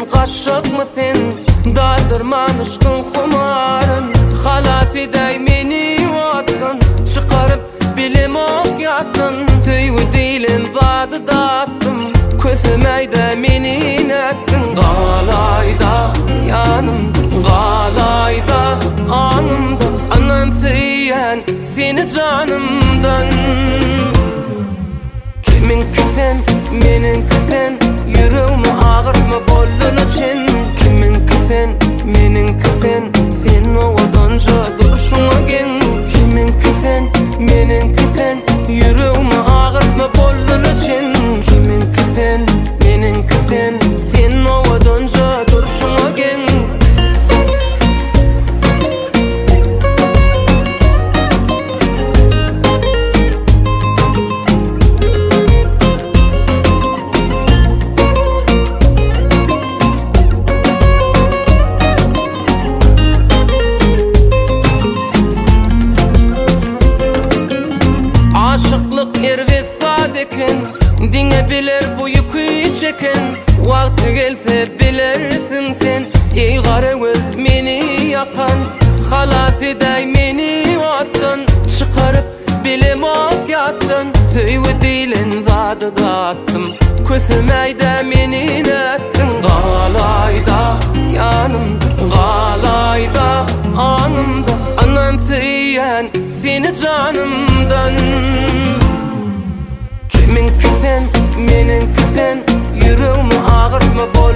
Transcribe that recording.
benim kaşık mısın? Daldırman aşkın kumarın. Halafidey meni attın, çıkarıp bilim ok yattın. Tüyü dilin vadı dağıttım, kösümeyde meni nettin. Galayda yanımda, galayda anımda, anan süyen seni canımdan. Kiminki sen, meninki sen, yüreğimi ağırtma bollun için. Kiminki sen, meninki sen, sen ovadanca duruşuna gen. Kiminki sen, meninki sen, yüreğimi ağırtma bollun için. Kiminki sen, meninki sen, sen ovadanca duruşuna gen. Aşıklık ervet sadeken, dine bilir bu yükü çeken. Vakti gelse bilirsin sen, ey garıvız meni yakan. Halafidey meni attın, çıkarıp bilim ok yattın. Süyü dilin zadı dağıttım, kösümeyde meni nettin. Galayda yanımda, galayda anımda, anan süyen seni canımdan. Kiminki sen, meninki sen, yüreğimi ağırtma boy.